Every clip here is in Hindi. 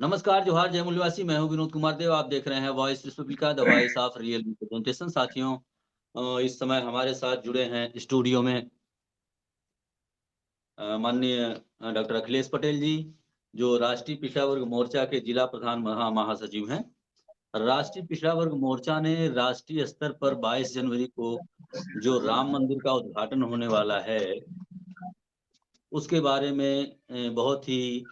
नमस्कार, जोहार, जय मूल्यवासी। मैं हूं विनोद कुमार देव। आप देख रहे हैं voice Republica, the voice of real representation. साथियों, इस समय हमारे साथ जुड़े हैं स्टूडियो में माननीय डॉक्टर अखिलेश पटेल जी, जो राष्ट्रीय पिछड़ा वर्ग मोर्चा के जिला प्रधान महासचिव हैं। राष्ट्रीय पिछड़ा वर्ग मोर्चा ने राष्ट्रीय स्तर पर 22 जनवरी को जो राम मंदिर का उद्घाटन होने वाला है, उसके बारे में बहुत ही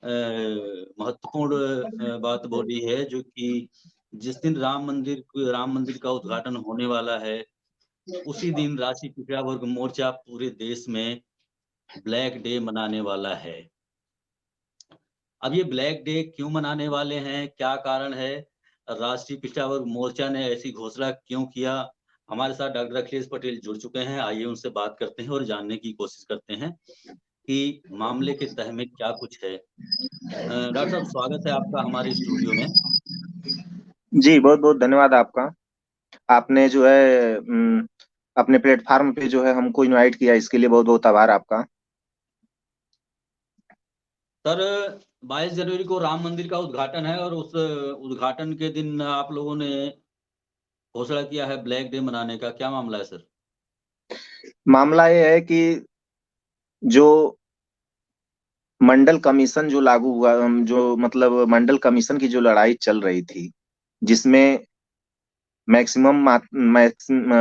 महत्वपूर्ण बात बोली है, जो कि जिस दिन राम मंदिर का उद्घाटन होने वाला है, उसी दिन राष्ट्रीय पिछड़ा वर्ग मोर्चा पूरे देश में ब्लैक डे मनाने वाला है। अब ये ब्लैक डे क्यों मनाने वाले हैं, क्या कारण है, राष्ट्रीय पिछड़ा वर्ग मोर्चा ने ऐसी घोषणा क्यों किया? हमारे साथ डॉक्टर अखिलेश पटेल जुड़ चुके हैं। आइए उनसे बात करते हैं और जानने की कोशिश करते हैं कि मामले के तह में क्या कुछ है। डॉक्टर साहब, स्वागत है आपका हमारे स्टूडियो में। जी, बहुत बहुत धन्यवाद आपका। आपने जो है अपने प्लेटफार्म पे जो है हमको इनवाइट किया, इसके लिए बहुत बहुत आभार आपका। सर, 22 जनवरी को राम मंदिर का उद्घाटन है और उस उद्घाटन के दिन आप लोगों ने घोषणा किया है ब्लैक डे मनाने का। क्या मामला है सर? मामला ये है कि जो मंडल कमीशन जो लागू हुआ, जो मतलब मंडल कमीशन की जो लड़ाई चल रही थी, जिसमें मैक्सिमम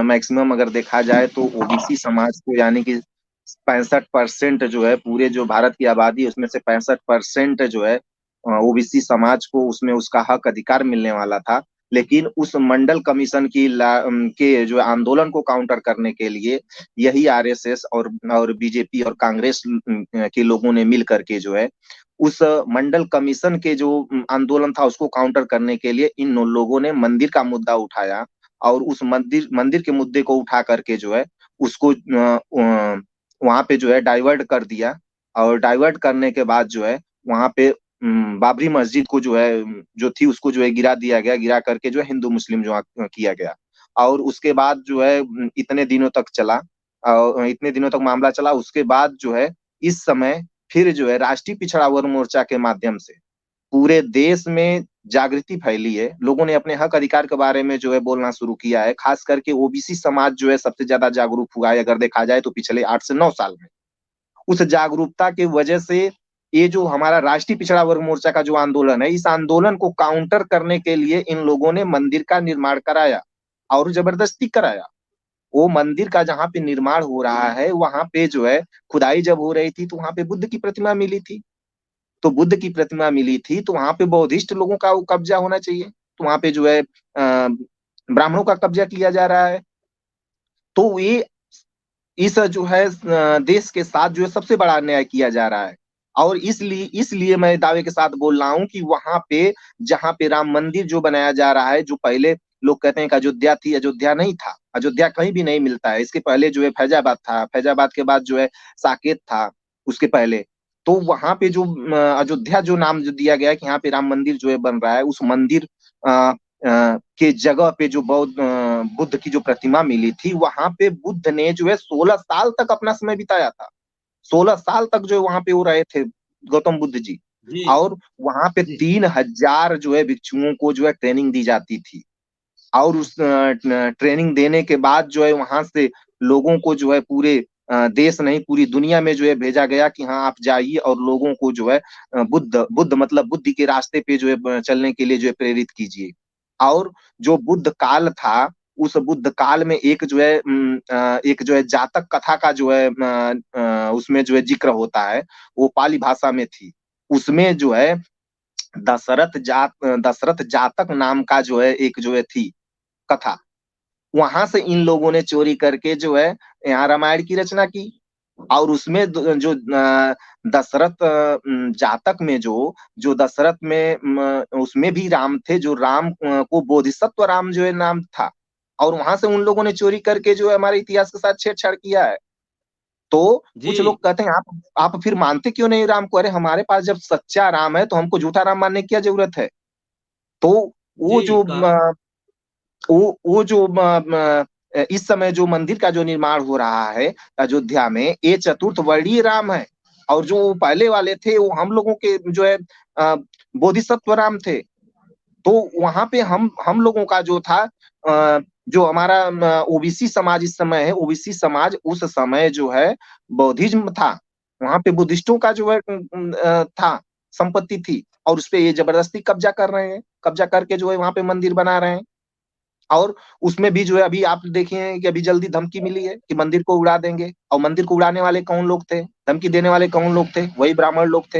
मैक्सिमम अगर देखा जाए तो ओबीसी समाज को, यानी कि 65% जो है, पूरे जो भारत की आबादी है उसमें से 65% जो है ओबीसी समाज को उसमें उसका हक अधिकार मिलने वाला था। लेकिन उस मंडल कमीशन के जो आंदोलन को काउंटर करने के लिए यही आरएसएस और बीजेपी और कांग्रेस के लोगों ने मिल करके जो है उस मंडल कमीशन के जो आंदोलन था उसको काउंटर करने के लिए इन लोगों ने मंदिर का मुद्दा उठाया। और उस मंदिर मंदिर के मुद्दे को उठा करके जो है उसको वहां पे जो है डाइवर्ट कर दिया। और डाइवर्ट करने के बाद जो है वहां पे बाबरी मस्जिद को जो है जो थी उसको जो है गिरा दिया गया, गिरा करके जो है हिंदू मुस्लिम जो किया गया। और उसके बाद जो है इतने दिनों तक चला, और इतने दिनों तक मामला चला। उसके बाद जो है इस समय फिर जो है राष्ट्रीय पिछड़ा वर्ग मोर्चा के माध्यम से पूरे देश में जागृति फैली है। लोगों ने अपने हक अधिकार के बारे में जो है बोलना शुरू किया है। खास करके ओबीसी समाज जो है सबसे ज्यादा जागरूक हुआ है, अगर देखा जाए तो पिछले 8 से 9 साल में। उस जागरूकता की वजह से ये जो हमारा राष्ट्रीय पिछड़ा वर्ग मोर्चा का जो आंदोलन है, इस आंदोलन को काउंटर करने के लिए इन लोगों ने मंदिर का निर्माण कराया और जबरदस्ती कराया। वो मंदिर का जहाँ पे निर्माण हो रहा है वहां पे जो है खुदाई जब हो रही थी तो वहां पे बुद्ध की प्रतिमा मिली थी। तो बुद्ध की प्रतिमा मिली थी तो वहां पे बौद्धिस्ट लोगों का वो कब्जा होना चाहिए। तो वहां पे जो है ब्राह्मणों का कब्जा किया जा रहा है। तो ये इस जो है देश के साथ जो है सबसे बड़ा अन्याय किया जा रहा है। और इसलिए मैं दावे के साथ बोल रहा हूँ कि वहां पे जहाँ पे राम मंदिर जो बनाया जा रहा है, जो पहले लोग कहते हैं कि अयोध्या थी, अयोध्या नहीं था। अयोध्या कहीं भी नहीं मिलता है। इसके पहले जो है फैजाबाद था, फैजाबाद के बाद जो है साकेत था उसके पहले। तो वहां पे जो अयोध्या जो नाम जो दिया गया है कि यहाँ पे राम मंदिर जो है बन रहा है, उस मंदिर के जगह पे जो बुद्ध की जो प्रतिमा मिली थी, वहां पे बुद्ध ने जो है 16 साल तक अपना समय बिताया था। 16 साल तक जो वहां पे वो रहे थे, गौतम बुद्ध जी। जी और वहां पे जी। 3,000 जो है भिक्षुओं को जो है ट्रेनिंग दी जाती थी। और उस ट्रेनिंग देने के बाद जो है वहां से लोगों को जो है पूरे देश नहीं पूरी दुनिया में जो है भेजा गया कि हाँ आप जाइए और लोगों को जो है बुद्ध बुद्ध मतलब बुद्धि के रास्ते पे जो है चलने के लिए जो है प्रेरित कीजिए। और जो बुद्ध काल था, उस बुद्ध काल में एक जो है जातक कथा का जो है उसमें जो है जिक्र होता है, वो पाली भाषा में थी। उसमें जो है दशरथ जातक नाम का जो है एक जो है थी कथा। वहां से इन लोगों ने चोरी करके जो है यहाँ रामायण की रचना की। और उसमें जो दशरथ जातक में जो जो दशरथ में उसमें भी राम थे, जो राम को बोधिसत्व राम जो है नाम था। और वहां से उन लोगों ने चोरी करके जो है हमारे इतिहास के साथ छेड़छाड़ किया है। तो कुछ लोग जी कहते हैं आप फिर मानते क्यों नहीं राम को? अरे हमारे पास जब सच्चा राम है तो हमको झूठा राम मानने की क्या जरूरत है? तो जी वो जो का वो जो इस समय जो मंदिर का जो निर्माण हो रहा है अयोध्या में, ये चतुर्थ वर्णीय राम है। और जो पहले वाले थे वो हम लोगों के जो है बोधिसत्व राम थे। तो वहां पे हम लोगों का जो था, जो हमारा ओबीसी समाज इस समय है, ओबीसी समाज उस समय जो है बौद्धिज्म था। वहां पे बुद्धिस्टों का जो है था, संपत्ति थी, और उस पे ये जबरदस्ती कब्जा कर रहे हैं, कब्जा करके जो है वहां पे मंदिर बना रहे हैं। और उसमें भी जो है अभी आप देखें कि अभी जल्दी धमकी मिली है कि मंदिर को उड़ा देंगे, और मंदिर को उड़ाने वाले कौन लोग थे, धमकी देने वाले कौन लोग थे, वही ब्राह्मण लोग थे।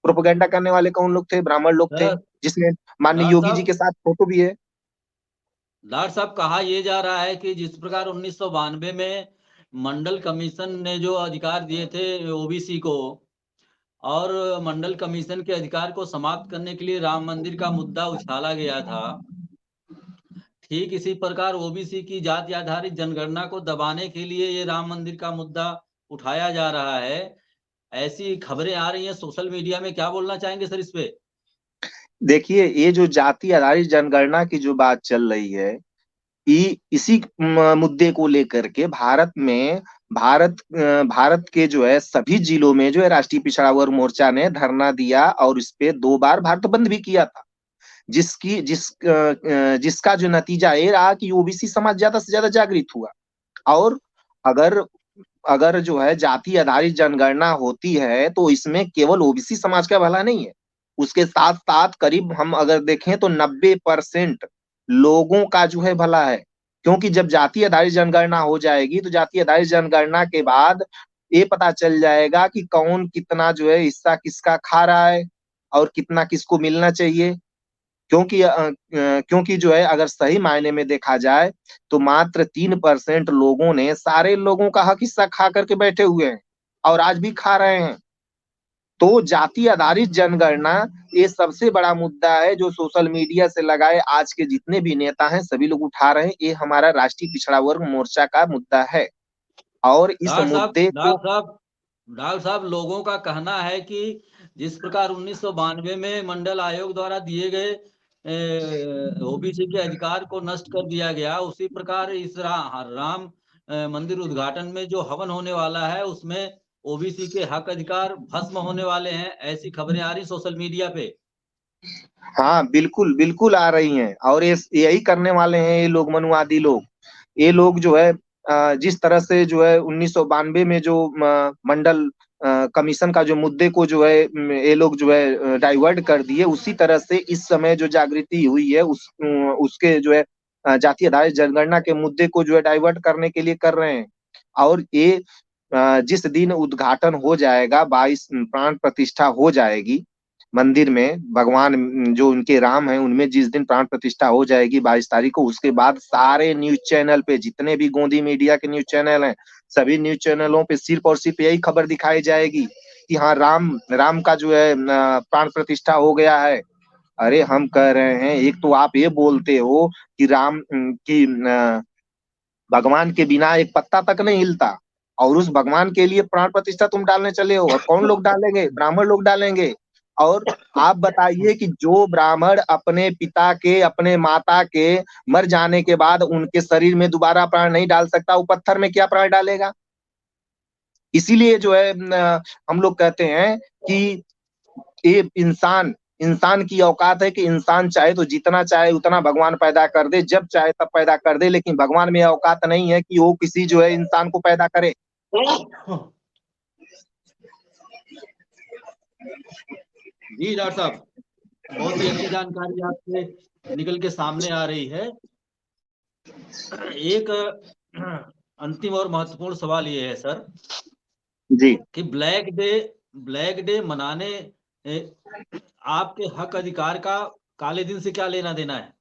प्रोपेगेंडा करने वाले कौन लोग थे, ब्राह्मण लोग थे, सर, जिसमें माननीय डॉक्टर योगी जी साहब के साथ फोटो भी है। डॉक्टर साहब कहा यह जा रहा है कि जिस प्रकार 1992 में मंडल कमीशन ने जो अधिकार दिए थे ओबीसी को, और मंडल कमीशन के अधिकार को समाप्त करने के लिए राम मंदिर का मुद्दा उछाला गया था, ठीक इसी प्रकार ओबीसी की जाति आधारित जनगणना को दबाने के लिए ये राम मंदिर का मुद्दा उठाया जा रहा है। ऐसी खबरें आ रही हैं सोशल मीडिया में, क्या बोलना चाहेंगे सर इस पे? देखिए, ये जो जाति आधारित जनगणना की जो बात चल रही है, इसी मुद्दे को लेकर के भारत के जो है सभी जिलों में जो है राष्ट्रीय पिछड़ा वर्ग मोर्चा ने धरना दिया, और इस पे 2 बार भारत बंद भी किया था। जिसका जो नतीजा ये रहा कि ओबीसी समाज ज्यादा से ज्यादा जागृत हुआ। और अगर अगर जो है जाति आधारित जनगणना होती है तो इसमें केवल ओबीसी समाज का भला नहीं है, उसके साथ साथ करीब हम अगर देखें तो 90% लोगों का जो है भला है। क्योंकि जब जाति आधारित जनगणना हो जाएगी तो जाति आधारित जनगणना के बाद ये पता चल जाएगा कि कौन कितना जो है हिस्सा किसका खा रहा है, और कितना किसको मिलना चाहिए। क्योंकि जो है अगर सही मायने में देखा जाए तो मात्र 3% लोगों ने सारे लोगों का हक हिस्सा खा करके बैठे हुए हैं, और आज भी खा रहे हैं। तो जाति आधारित जनगणना ये सबसे बड़ा मुद्दा है जो सोशल मीडिया से लगाए आज के जितने भी नेता हैं सभी लोग उठा रहे हैं। ये हमारा राष्ट्रीय पिछड़ा वर्ग मोर्चा का मुद्दा है, और इस डॉक्टर साहब मुद्दे को। डॉक्टर साहब लोगों का कहना है कि जिस प्रकार 1992 में मंडल आयोग द्वारा दिए गए ओबीसी के अधिकार को नष्ट कर दिया गया, उसी प्रकार इस राम मंदिर उद्घाटन में जो हवन होने वाला है उसमें ओबीसी के हक अधिकार भस्म होने वाले हैं, ऐसी खबरें आ रही सोशल मीडिया पे। हाँ, बिल्कुल बिल्कुल आ रही हैं, और ये यही करने वाले हैं ये लोग, मनुवादी लोग। ये लोग जो है जिस तरह से जो है 1992 में जो मंडल कमीशन का जो मुद्दे को जो है ये लोग जो है डाइवर्ट कर दिए, उसी तरह से इस समय जो जागृति हुई है उसके जो है जाति आधारित जनगणना के मुद्दे को जो है डाइवर्ट करने के लिए कर रहे हैं। और ये जिस दिन उद्घाटन हो जाएगा, 22 प्राण प्रतिष्ठा हो जाएगी मंदिर में, भगवान जो उनके राम हैं उनमें जिस दिन प्राण प्रतिष्ठा हो जाएगी 22 तारीख को, उसके बाद सारे न्यूज चैनल पे, जितने भी गोंदी मीडिया के न्यूज चैनल हैं, सभी न्यूज चैनलों पे सिर्फ और सिर्फ यही खबर दिखाई जाएगी कि हाँ, राम राम का जो है प्राण प्रतिष्ठा हो गया है। अरे हम कह रहे हैं, एक तो आप ये बोलते हो कि राम की भगवान के बिना एक पत्ता तक नहीं हिलता, और उस भगवान के लिए प्राण प्रतिष्ठा तुम डालने चले हो, और कौन लोग डालेंगे, ब्राह्मण लोग डालेंगे। और आप बताइए कि जो ब्राह्मण अपने पिता के, अपने माता के मर जाने के बाद उनके शरीर में दोबारा प्राण नहीं डाल सकता, वो पत्थर में क्या प्राण डालेगा। इसीलिए जो है हम लोग कहते हैं कि ये इंसान की औकात है कि इंसान चाहे तो जितना चाहे उतना भगवान पैदा कर दे, जब चाहे तब पैदा कर दे, लेकिन भगवान में औकात नहीं है कि वो किसी जो है इंसान को पैदा करे। जी डॉक्टर साहब, बहुत ही अच्छी जानकारी आपसे निकल के सामने आ रही है। एक अंतिम और महत्वपूर्ण सवाल ये है सर जी, कि ब्लैक डे मनाने आपके हक अधिकार का काले दिन से क्या लेना देना है?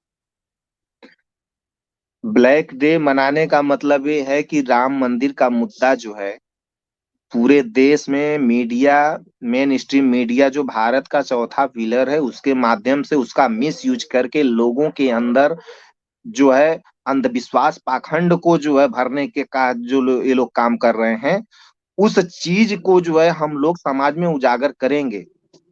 ब्लैक डे मनाने का मतलब ये है कि राम मंदिर का मुद्दा जो है पूरे देश में मीडिया, मेन स्ट्रीम मीडिया जो भारत का चौथा पिलर है, उसके माध्यम से उसका मिस यूज करके लोगों के अंदर जो है अंधविश्वास पाखंड को जो है भरने के का ये लोग काम कर रहे हैं, उस चीज को जो है हम लोग समाज में उजागर करेंगे।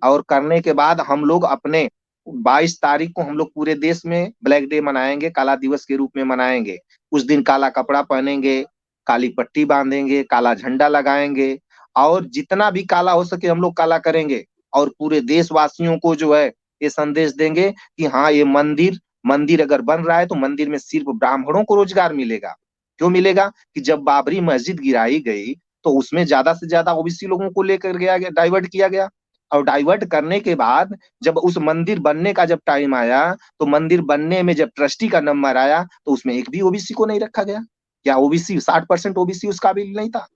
और करने के बाद हम लोग अपने 22 तारीख को हम लोग पूरे देश में ब्लैक डे मनाएंगे, काला दिवस के रूप में मनाएंगे। उस दिन काला कपड़ा पहनेंगे, काली पट्टी बांधेंगे, काला झंडा लगाएंगे, और जितना भी काला हो सके हम लोग काला करेंगे। और पूरे देशवासियों को जो है ये संदेश देंगे कि हाँ, ये मंदिर अगर बन रहा है तो मंदिर में सिर्फ ब्राह्मणों को रोजगार मिलेगा। क्यों मिलेगा? कि जब बाबरी मस्जिद गिराई गई तो उसमें ज्यादा से ज्यादा ओबीसी लोगों को लेकर गया गया, डाइवर्ट किया गया। और डाइवर्ट करने के बाद जब उस मंदिर बनने का जब टाइम आया, तो मंदिर बनने में जब ट्रस्टी का नंबर आया तो उसमें एक भी ओबीसी को नहीं रखा गया। क्या ओबीसी 60% ओबीसी उस काबिल नहीं था?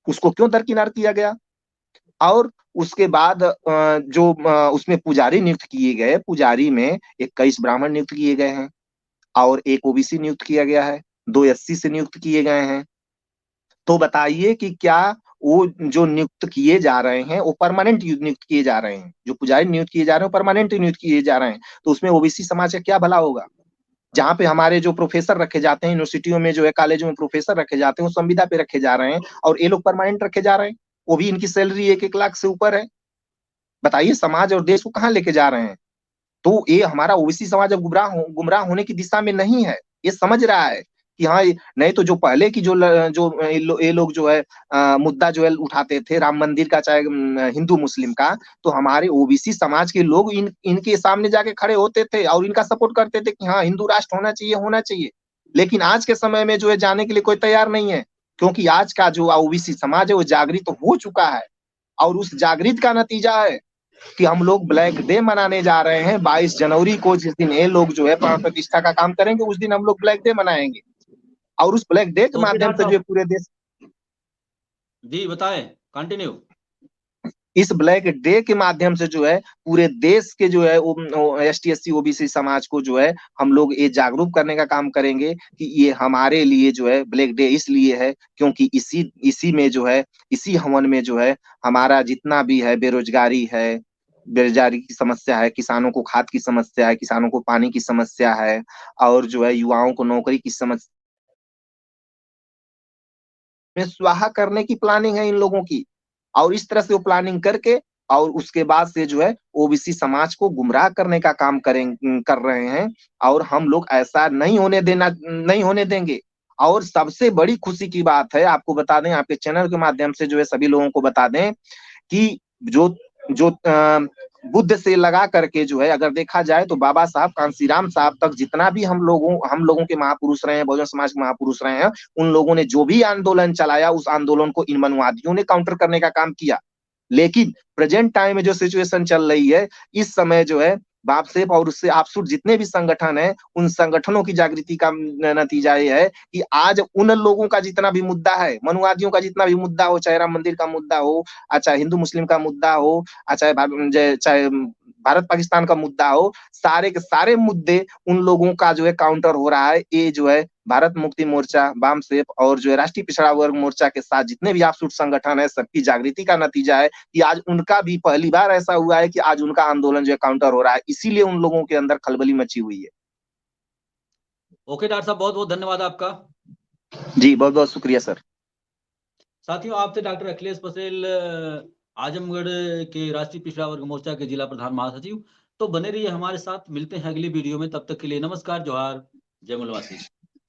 उसको क्यों दरकिनार किया गया? और उसके बाद जो उसमें पुजारी नियुक्त किए गए, पुजारी में 21 ब्राह्मण नियुक्त किए गए हैं और एक ओबीसी नियुक्त किया गया है, 2 एससी से नियुक्त किए गए हैं। तो बताइए कि क्या वो जो नियुक्त किए जा रहे हैं वो परमानेंट नियुक्त किए जा रहे हैं? जो पुजारी नियुक्त किए जा रहे हैं परमानेंट नियुक्त किए जा रहे हैं, तो उसमें ओबीसी समाज का क्या भला होगा? जहाँ पे हमारे जो प्रोफेसर रखे जाते हैं यूनिवर्सिटियों में, जो है कॉलेजों में प्रोफेसर रखे जाते हैं, वो संविदा पे रखे जा रहे हैं और ये लोग परमानेंट रखे जा रहे हैं। वो भी इनकी सैलरी 1-1 लाख से ऊपर है। बताइए समाज और देश को कहाँ लेके जा रहे हैं? तो ये हमारा ओबीसी समाज अब गुमराह होने की दिशा में नहीं है। ये समझ रहा है कि हाँ, नहीं तो जो पहले की जो ये लोग जो है मुद्दा जो है उठाते थे राम मंदिर का, चाहे हिंदू मुस्लिम का, तो हमारे ओबीसी समाज के लोग इनके सामने जाके खड़े होते थे और इनका सपोर्ट करते थे कि हाँ, हिंदू राष्ट्र होना चाहिए, होना चाहिए। लेकिन आज के समय में जो है जाने के लिए कोई तैयार नहीं है, क्योंकि आज का जो ओबीसी समाज है वो जागृत तो हो चुका है और उस जागृत का नतीजा है कि हम लोग ब्लैक डे मनाने जा रहे हैं 22 जनवरी को। जिस दिन ये लोग जो है प्राण प्रतिष्ठा का काम करेंगे, उस दिन हम लोग ब्लैक डे मनाएंगे और उस ब्लैक डे के ओके माध्यम डॉक्टर से जो है साहब, पूरे देश, जी बताएं, कंटिन्यू। इस ब्लैक डे के माध्यम से जो है पूरे देश के जो है एसटी एससी ओबीसी समाज को जो है हम लोग ये जागरूक करने का काम करेंगे कि ये हमारे लिए जो है ब्लैक डे इसलिए है क्योंकि इसी इसी में जो है, इसी हवन में जो है हमारा जितना भी है बेरोजगारी की समस्या है, किसानों को खाद की समस्या है, किसानों को पानी की समस्या है और जो है युवाओं को नौकरी की समस्या में स्वाहा करने की प्लानिंग है इन लोगों की। और इस तरह से वो प्लानिंग करके और उसके बाद से जो है ओबीसी समाज को गुमराह करने का काम कर रहे हैं और हम लोग ऐसा नहीं होने देंगे। और सबसे बड़ी खुशी की बात है, आपको बता दें, आपके चैनल के माध्यम से जो है सभी लोगों को बता दें कि जो जो बुद्ध से लगा करके जो है अगर देखा जाए तो बाबा साहब कांसीराम साहब तक जितना भी हम लोगों के महापुरुष रहे हैं, बहुजन समाज के महापुरुष रहे हैं, उन लोगों ने जो भी आंदोलन चलाया उस आंदोलन को इन मनवादियों ने काउंटर करने का काम किया। लेकिन प्रेजेंट टाइम में जो सिचुएशन चल रही है, इस समय जो है बाप सेफ और उससे आपसूट जितने भी संगठन है, उन संगठनों की जागृति का नतीजा ये है कि आज उन लोगों का जितना भी मुद्दा है, मनुवादियों का जितना भी मुद्दा हो, चाहे राम मंदिर का मुद्दा हो, चाहे हिंदू मुस्लिम का मुद्दा हो, चाहे भारत पाकिस्तान का मुद्दा हो, सारे के सारे मुद्दे उन लोगों का जो है काउंटर हो रहा है। ये जो है भारत मुक्ति मोर्चा, वाम सेफ और जो है राष्ट्रीय पिछड़ा वर्ग मोर्चा के साथ जितने भी आपसूट संगठन है, सबकी जागृति का नतीजा है कि आज उनका भी पहली बार ऐसा हुआ है कि आज उनका आंदोलन जो है काउंटर हो रहा है। इसीलिए उन लोगों के अंदर खलबली मची हुई है। ओके डॉक्टर साहब, बहुत बहुत धन्यवाद आपका। जी बहुत बहुत शुक्रिया सर। साथियों, आपसे डॉक्टर अखिलेश पटेल, आजमगढ़ के राष्ट्रीय पिछड़ा वर्ग मोर्चा के जिला प्रधान महासचिव। तो बने रहिए हमारे साथ, मिलते हैं अगली वीडियो में। तब तक के लिए नमस्कार, जोहार, जय मूलवासी।